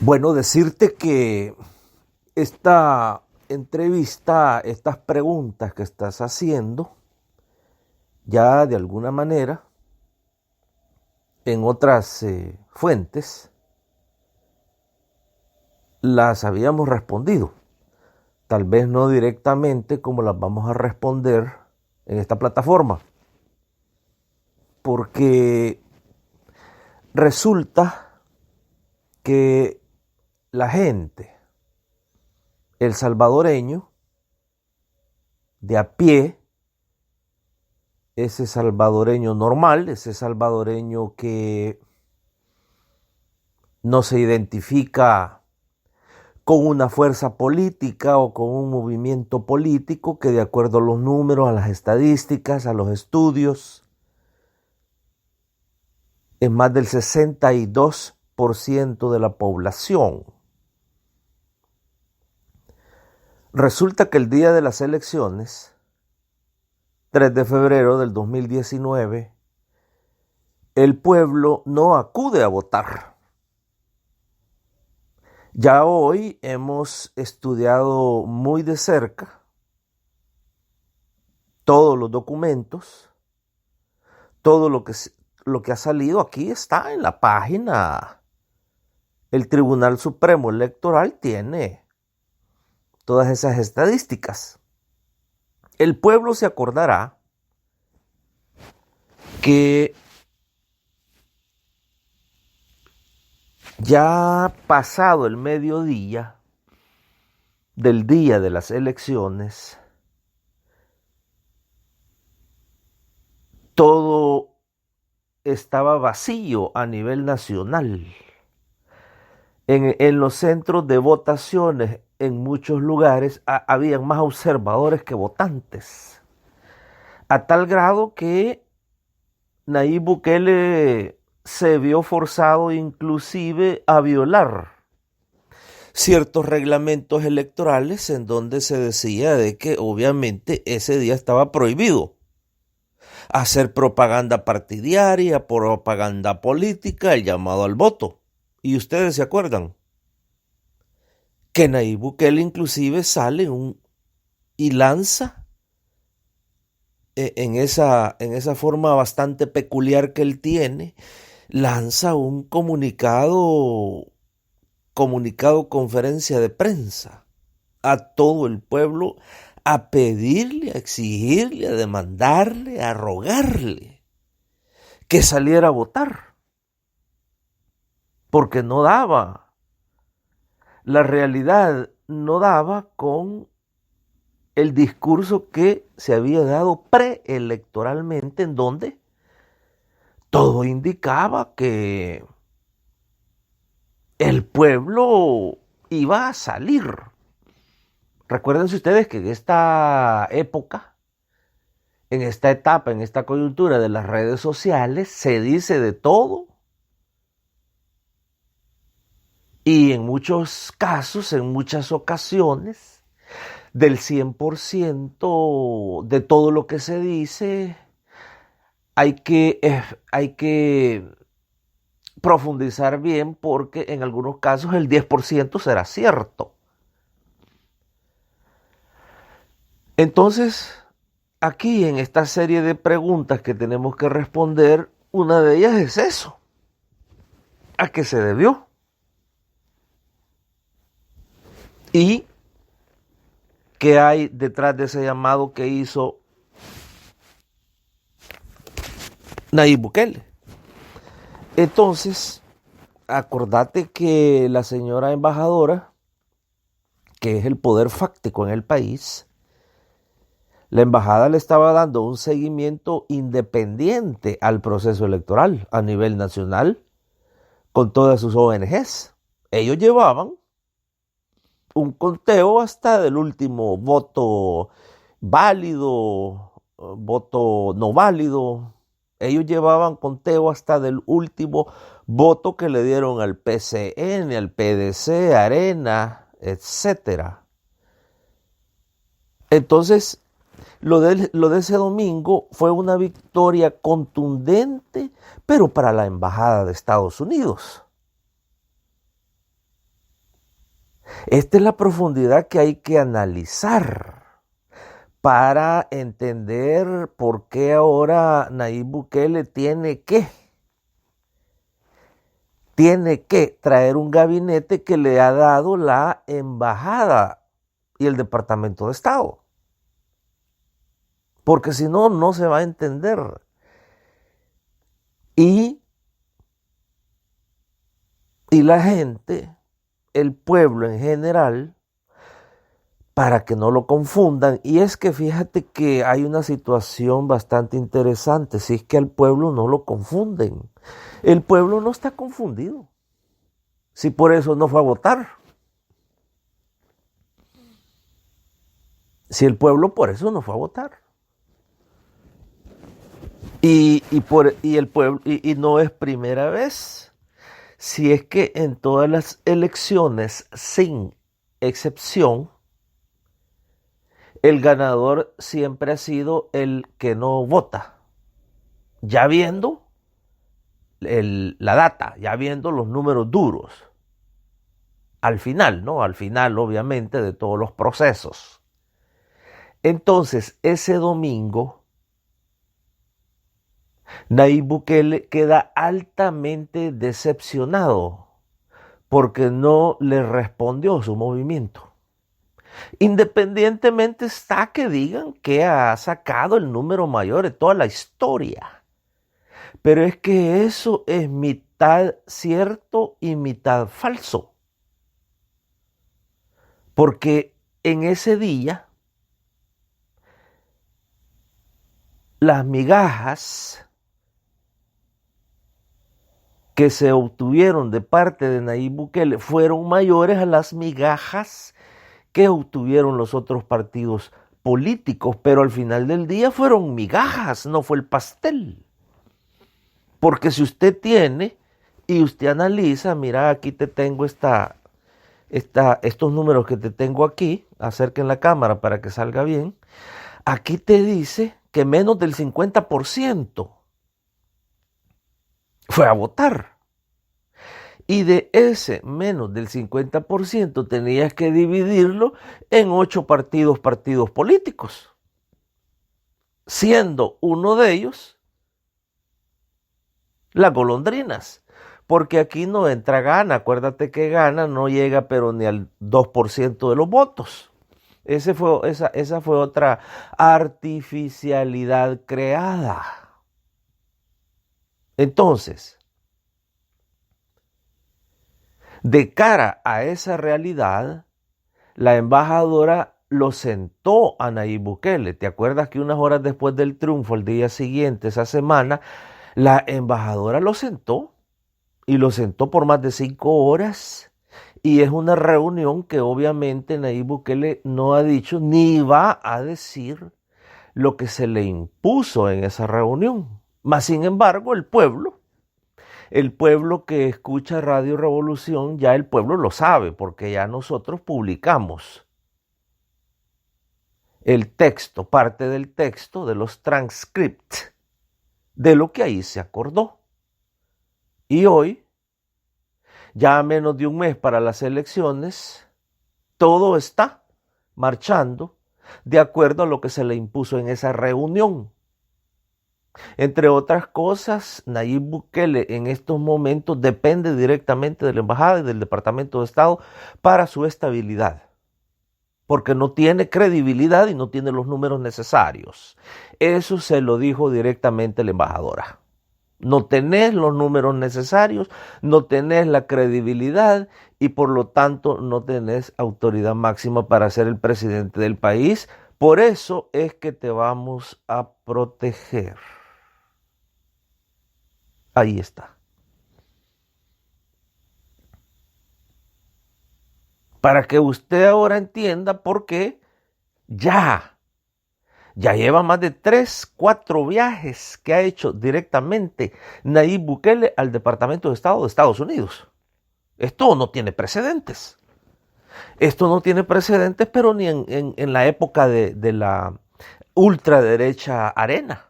Bueno, decirte que esta entrevista, estas preguntas que estás haciendo, ya de alguna manera, en otras fuentes, las habíamos respondido. Tal vez no directamente como las vamos a responder en esta plataforma. Porque resulta que la gente, el salvadoreño, de a pie, ese salvadoreño normal, ese salvadoreño que no se identifica con una fuerza política o con un movimiento político que, de acuerdo a los números, a las estadísticas, a los estudios, es más del 62% de la población. Resulta que el día de las elecciones, 3 de febrero del 2019, el pueblo no acude a votar. Ya hoy hemos estudiado muy de cerca todos los documentos, todo lo que ha salido aquí está en la página. El Tribunal Supremo Electoral tiene todas esas estadísticas. El pueblo se acordará que ya pasado el mediodía del día de las elecciones, todo estaba vacío a nivel nacional. En los centros de votaciones, en muchos lugares, habían más observadores que votantes. A tal grado que Nayib Bukele se vio forzado inclusive a violar ciertos reglamentos electorales en donde se decía de que obviamente ese día estaba prohibido hacer propaganda partidaria, propaganda política, el llamado al voto. Y ustedes se acuerdan que Nayib Bukele inclusive sale y lanza en esa forma bastante peculiar que él tiene, lanza un conferencia de prensa a todo el pueblo a pedirle, a exigirle, a demandarle, a rogarle que saliera a votar, porque no daba, la realidad no daba con el discurso que se había dado preelectoralmente, en donde todo indicaba que el pueblo iba a salir. Recuérdense ustedes que en esta época, en esta etapa, en esta coyuntura de las redes sociales, se dice de todo. Y en muchos casos, en muchas ocasiones, del 100% de todo lo que se dice, hay que profundizar bien, porque en algunos casos el 10% será cierto. Entonces, aquí en esta serie de preguntas que tenemos que responder, una de ellas es eso. ¿A qué se debió? ¿Y qué hay detrás de ese llamado que hizo Nayib Bukele? Entonces, acordate que la señora embajadora, que es el poder fáctico en el país, la embajada le estaba dando un seguimiento independiente al proceso electoral a nivel nacional con todas sus ONGs. Ellos llevaban un conteo hasta del último voto válido, voto no válido. Ellos llevaban conteo hasta del último voto que le dieron al PCN, al PDC, Arena, etcétera. Entonces, lo de ese domingo fue una victoria contundente, pero para la Embajada de Estados Unidos. Esta es la profundidad que hay que analizar para entender por qué ahora Nayib Bukele tiene que traer un gabinete que le ha dado la embajada y el Departamento de Estado. Porque si no, no se va a entender. Y la gente, el pueblo en general, para que no lo confundan, y es que fíjate que hay una situación bastante interesante, si es que al pueblo no lo confunden. El pueblo no está confundido, si por eso no fue a votar. Si el pueblo por eso no fue a votar. Y el pueblo, y no es primera vez. Si es que en todas las elecciones, sin excepción, el ganador siempre ha sido el que no vota. Ya viendo la data, ya viendo los números duros. Al final, ¿no? Al final, obviamente, de todos los procesos. Entonces, ese domingo, Nayib Bukele queda altamente decepcionado porque no le respondió su movimiento. Independientemente está que digan que ha sacado el número mayor de toda la historia. Pero es que eso es mitad cierto y mitad falso. Porque en ese día, las migajas que se obtuvieron de parte de Nayib Bukele fueron mayores a las migajas que obtuvieron los otros partidos políticos, pero al final del día fueron migajas, no fue el pastel. Porque si usted tiene y usted analiza, mira, aquí te tengo estos números que te tengo aquí, acerquen la cámara para que salga bien, aquí te dice que menos del 50% fue a votar. Y de ese menos del 50% tenías que dividirlo en 8 partidos políticos, siendo uno de ellos las golondrinas. Porque aquí no entra Gana, acuérdate que Gana no llega pero ni al 2% de los votos. Esa fue otra artificialidad creada. Entonces, de cara a esa realidad, la embajadora lo sentó a Nayib Bukele. ¿Te acuerdas que unas horas después del triunfo, el día siguiente, esa semana, la embajadora lo sentó? Y lo sentó por más de 5 horas. Y es una reunión que obviamente Nayib Bukele no ha dicho ni va a decir lo que se le impuso en esa reunión. Mas, sin embargo, el pueblo que escucha Radio Revolución, ya el pueblo lo sabe, porque ya nosotros publicamos el texto, parte del texto de los transcripts de lo que ahí se acordó. Y hoy, ya a menos de un mes para las elecciones, todo está marchando de acuerdo a lo que se le impuso en esa reunión. Entre otras cosas, Nayib Bukele en estos momentos depende directamente de la embajada y del Departamento de Estado para su estabilidad, porque no tiene credibilidad y no tiene los números necesarios. Eso se lo dijo directamente la embajadora. No tenés los números necesarios, no tenés la credibilidad y por lo tanto no tenés autoridad máxima para ser el presidente del país. Por eso es que te vamos a proteger. Ahí está. Para que usted ahora entienda por qué ya lleva más de 3, 4 viajes que ha hecho directamente Nayib Bukele al Departamento de Estado de Estados Unidos. Esto no tiene precedentes. Esto no tiene precedentes, pero ni en la época de la ultraderecha arena.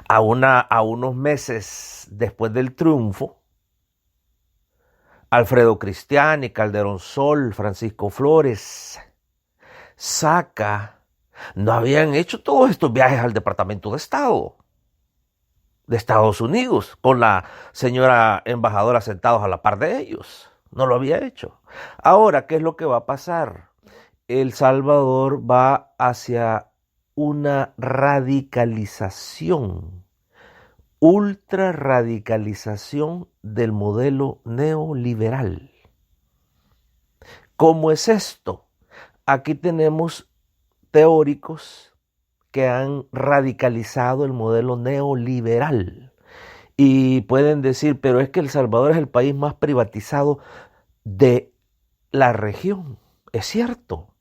A unos meses después del triunfo, Alfredo Cristiani, Calderón Sol, Francisco Flores, Saca, no habían hecho todos estos viajes al Departamento de Estado de Estados Unidos, con la señora embajadora sentados a la par de ellos. No lo había hecho. Ahora, ¿qué es lo que va a pasar? El Salvador va hacia una radicalización, ultra radicalización del modelo neoliberal. ¿Cómo es esto? Aquí tenemos teóricos que han radicalizado el modelo neoliberal y pueden decir, pero es que El Salvador es el país más privatizado de la región. Es cierto.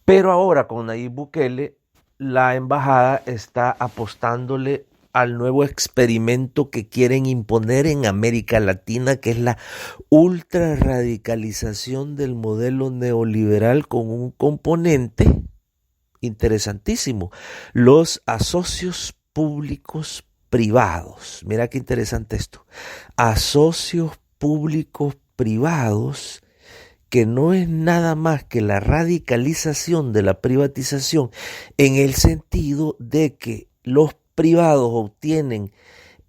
Pero ahora con Nayib Bukele, la embajada está apostándole al nuevo experimento que quieren imponer en América Latina, que es la ultra radicalización del modelo neoliberal con un componente interesantísimo: los asocios públicos privados. Mira qué interesante esto. Asocios públicos privados, que no es nada más que la radicalización de la privatización, en el sentido de que los privados obtienen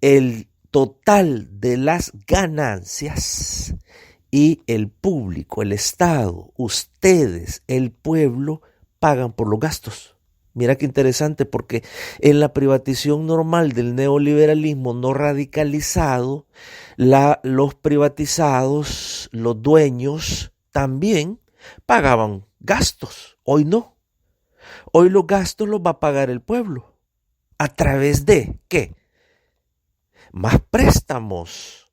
el total de las ganancias y el público, el Estado, ustedes, el pueblo, pagan por los gastos. Mira qué interesante, porque en la privatización normal del neoliberalismo no radicalizado, los privatizados, los dueños, también pagaban gastos. Hoy no. Hoy los gastos los va a pagar el pueblo. ¿A través de qué? Más préstamos.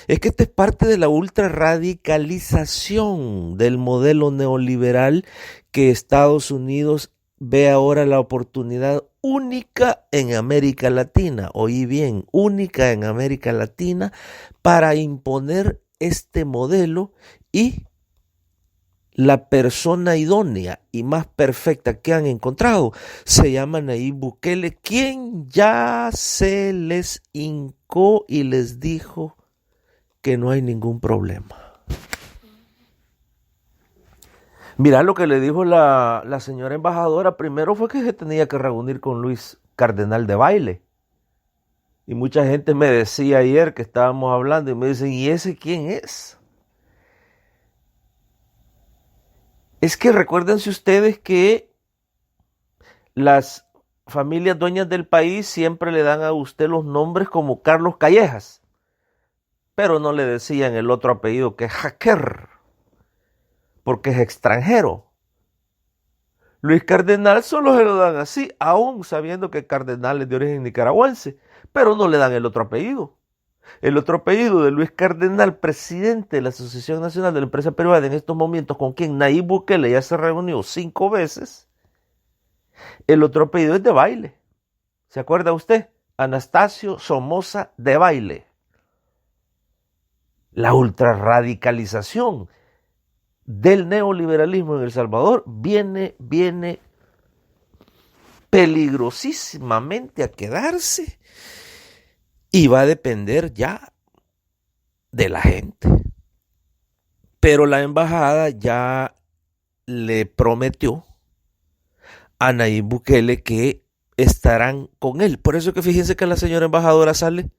Es que esta es parte de la ultra radicalización del modelo neoliberal que Estados Unidos ve ahora la oportunidad única en América Latina, oí bien, única en América Latina, para imponer este modelo, y la persona idónea y más perfecta que han encontrado se llama Nayib Bukele, quien ya se les hincó y les dijo que no hay ningún problema. Mira lo que le dijo la señora embajadora. Primero fue que se tenía que reunir con Luis Cardenal de Baile. Y mucha gente me decía ayer que estábamos hablando y me dicen, ¿y ese quién es? Es que recuérdense ustedes que las familias dueñas del país siempre le dan a usted los nombres como Carlos Callejas, pero no le decían el otro apellido, que es Hacker, porque es extranjero. Luis Cardenal solo se lo dan así, aún sabiendo que Cardenal es de origen nicaragüense, pero no le dan el otro apellido. El otro apellido de Luis Cardenal, presidente de la Asociación Nacional de la Empresa Privada en estos momentos, con quien Nayib Bukele ya se reunió 5 veces, el otro apellido es de Baile. ¿Se acuerda usted? Anastasio Somoza de Baile. La ultrarradicalización del neoliberalismo en El Salvador viene peligrosísimamente a quedarse, y va a depender ya de la gente. Pero la embajada ya le prometió a Nayib Bukele que estarán con él. Por eso que fíjense que la señora embajadora sale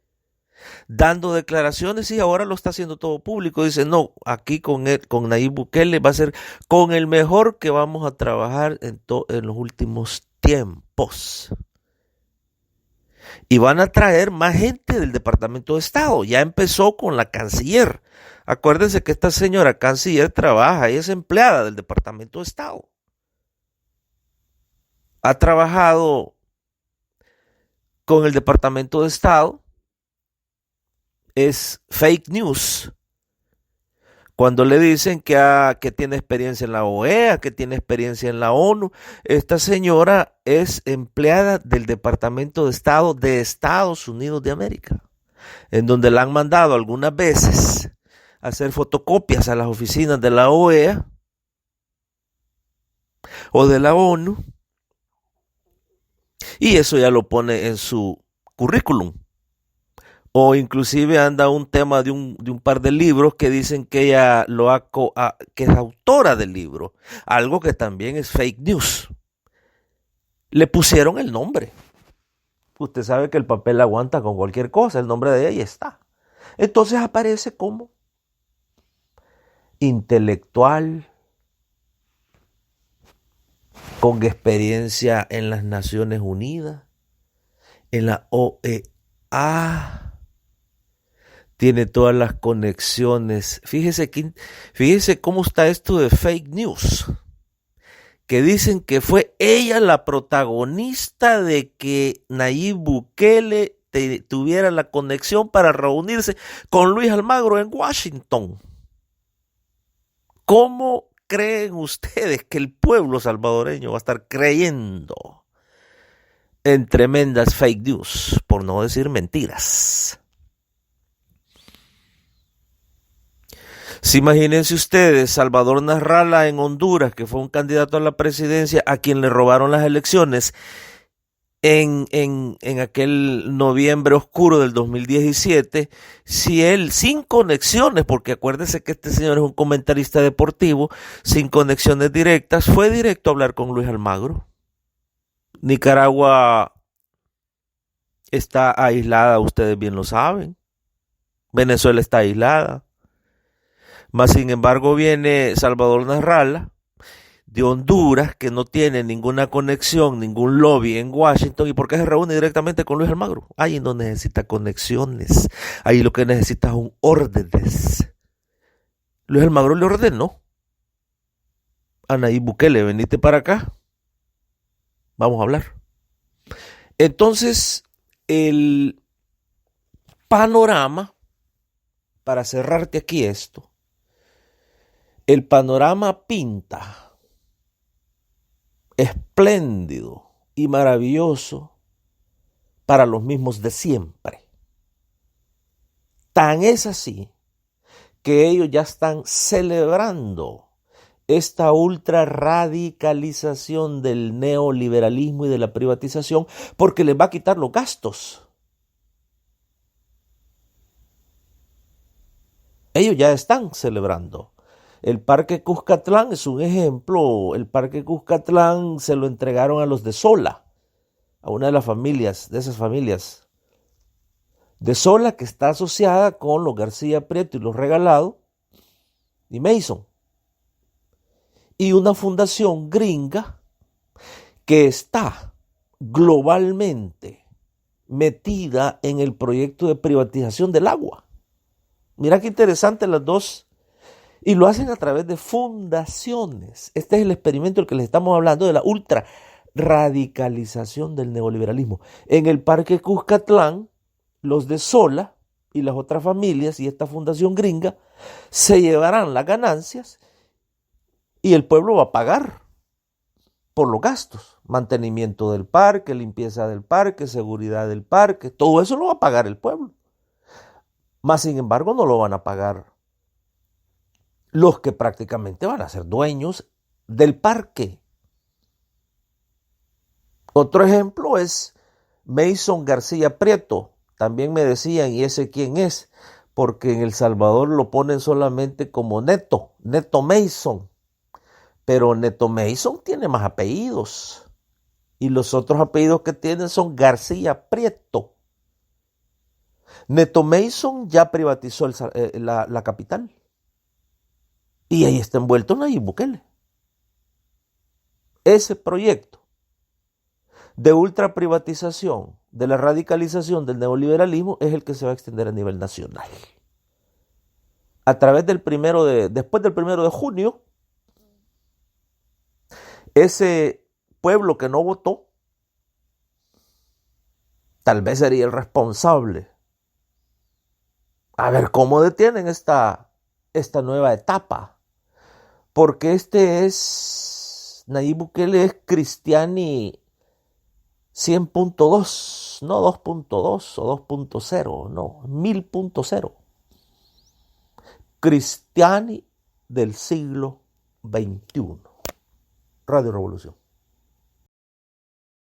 dando declaraciones y ahora lo está haciendo todo público. Dice, no, aquí con Nayib Bukele va a ser con el mejor que vamos a trabajar en los últimos tiempos. Y van a traer más gente del Departamento de Estado. Ya empezó con la canciller. Acuérdense que esta señora canciller trabaja y es empleada del Departamento de Estado. Ha trabajado con el Departamento de Estado. Es fake news cuando le dicen que tiene experiencia en la OEA, que tiene experiencia en la ONU. Esta señora es empleada del Departamento de Estado de Estados Unidos de América, en donde la han mandado algunas veces a hacer fotocopias a las oficinas de la OEA o de la ONU, y eso ya lo pone en su currículum O inclusive anda un tema de un par de libros que dicen que ella que es autora del libro, algo que también es fake news. Le pusieron el nombre. Usted sabe que el papel aguanta con cualquier cosa, el nombre de ella está. Entonces aparece como intelectual, con experiencia en las Naciones Unidas, en la OEA, tiene todas las conexiones. Fíjese cómo está esto de fake news, que dicen que fue ella la protagonista de que Nayib Bukele tuviera la conexión para reunirse con Luis Almagro en Washington. ¿Cómo creen ustedes que el pueblo salvadoreño va a estar creyendo en tremendas fake news, por no decir mentiras? Si imagínense ustedes, Salvador Nasralla en Honduras, que fue un candidato a la presidencia a quien le robaron las elecciones en aquel noviembre oscuro del 2017, si él, sin conexiones, porque acuérdense que este señor es un comentarista deportivo, sin conexiones directas, fue directo a hablar con Luis Almagro. Nicaragua está aislada, ustedes bien lo saben. Venezuela está aislada. Mas sin embargo viene Salvador Nasralla de Honduras, que no tiene ninguna conexión, ningún lobby en Washington. ¿Y por qué se reúne directamente con Luis Almagro? Ahí no necesita conexiones. Ahí lo que necesita es un órdenes. Luis Almagro le ordenó a Nayib Bukele: venite para acá, vamos a hablar. Entonces, el panorama, para cerrarte aquí esto, el panorama pinta espléndido y maravilloso para los mismos de siempre. Tan es así que ellos ya están celebrando esta ultra radicalización del neoliberalismo y de la privatización, porque les va a quitar los gastos. Ellos ya están celebrando. El Parque Cuscatlán es un ejemplo. El Parque Cuscatlán se lo entregaron a los de Sola, a una de las familias, de esas familias de Sola, que está asociada con los García Prieto y los Regalado y Mason. Y una fundación gringa que está globalmente metida en el proyecto de privatización del agua. Mira qué interesante las dos. Y lo hacen a través de fundaciones. Este es el experimento del que les estamos hablando, de la ultra radicalización del neoliberalismo. En el Parque Cuscatlán, los de Sola y las otras familias y esta fundación gringa se llevarán las ganancias y el pueblo va a pagar por los gastos. Mantenimiento del parque, limpieza del parque, seguridad del parque, todo eso lo va a pagar el pueblo. Mas, sin embargo, no lo van a pagar los que prácticamente van a ser dueños del parque. Otro ejemplo es Mason García Prieto. También me decían, ¿y ese quién es? Porque en El Salvador lo ponen solamente como Neto Mason. Pero Neto Mason tiene más apellidos. Y los otros apellidos que tienen son García Prieto. Neto Mason ya privatizó la capital. Y ahí está envuelto Nayib Bukele. Ese proyecto de ultraprivatización, de la radicalización del neoliberalismo, es el que se va a extender a nivel nacional. A través después del 1 de junio, ese pueblo que no votó, tal vez sería el responsable. A ver cómo detienen esta nueva etapa. Porque Nayib Bukele es Cristiani 100.2, no 2.2 o 2.0, no, 1000.0. Cristiani del siglo XXI. Radio Revolución.